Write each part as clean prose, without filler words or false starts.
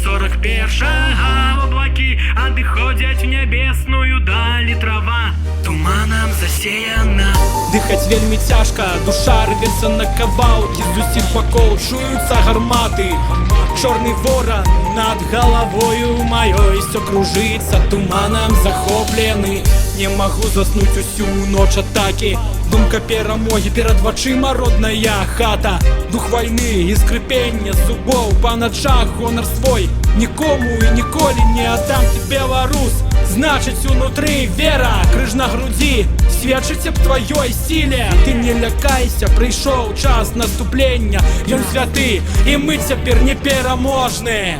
41-го облаки адыходзяць в нябесную далі трава туманам засеяна. Дыхаць вельмі цяжка, душа рвецца на кавалкі, з усіх бакоў чуюцца гарматы. Чорны воран над галавою маёй всё кружыцца, туманам захоплены. Не магу заснуць усю ноч атакі. Думка перамогі перад вачыма родная хата. Дух вайны і скрыпення зубоў па начах гонар свой. Нікому і ніколі не аддам тебе, беларус. Значыць, унутры вера, крыж на грудзі сведчыць аб тваёй сіле. Ты не лякайся, прыйшоў час наступлення. Ён святы, і мы цяпер непераможныя.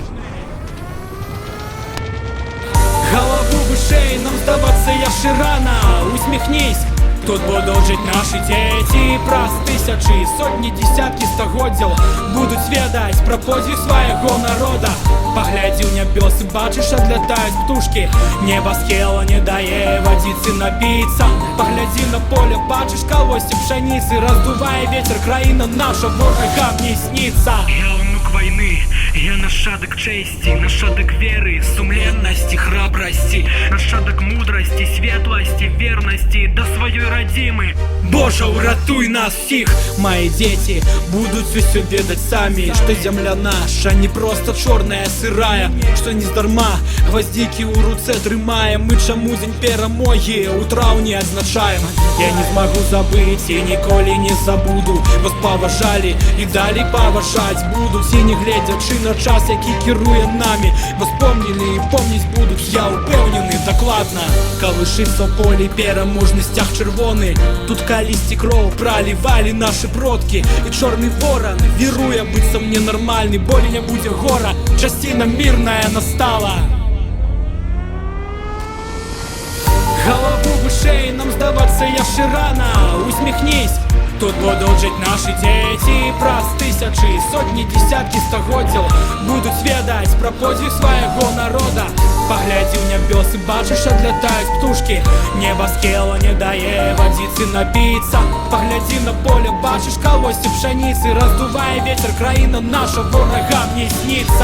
Галаву вышэй, нам здавацца яшчэ рана. Усміхнись, тут будуць жыць нашы дзеці. Праз тысячы, сотні, дзесяткі стагоддзяў будуць ведаць пра подзвіг свайго народа. Паглядзі ў нябёсы, бачыш, адлятаюць птушкі. Неба схела не дае вадзіцы напіцца. Паглядзі на поле, бачыш калоссе пшаніцы. Раздувае ветер, краіна наша ворагам не сніцца. Я унук войны, я нашадак честі, нашадак веры, сумленнасці, храбрасці, нашадак мудрасці, светласці, вернасці да сваёй радзімы. Божа, уратуй нас всіх! Мои дзеці будуць усё ведаць самі, што зямля наша не проста чорная сырая, што нездарма гваздзікі ў руцэ трымаем. Мы чаму дзень перамогі ў траўні адзначаем. Я не змагу забыць і ніколі не забуду. Вас паважалі і далей паважаць будуць. І не гледзячы на час, які кіруе намі, вас помнілі і помніць будуць, я упэўнены дакладна. Калышыцца ў полі пераможны сцяг чырвоны. Тут калісьці кроў пралівалі нашы продкі. І чорны воран віруе быццам ненармальны. Болей не будзе гора, часціна мірная настала. Галаву вышэй, нам здавацца яшчэ рана. Усміхнись, тут будуць жыць нашы дзеці. Праз тысячы, сотні, дзесяткі стагоддзяў будуць ведаць пра подзвіг свайго народа. Паглядзі ў нябёсы, бачыш, адлятаюць птушкі. Неба схела не дае вадзіцы напіцца. Паглядзі на поле, бачыш калоссе пшаніцы. Раздувае ветер, краіна наша ворагам не сніцца.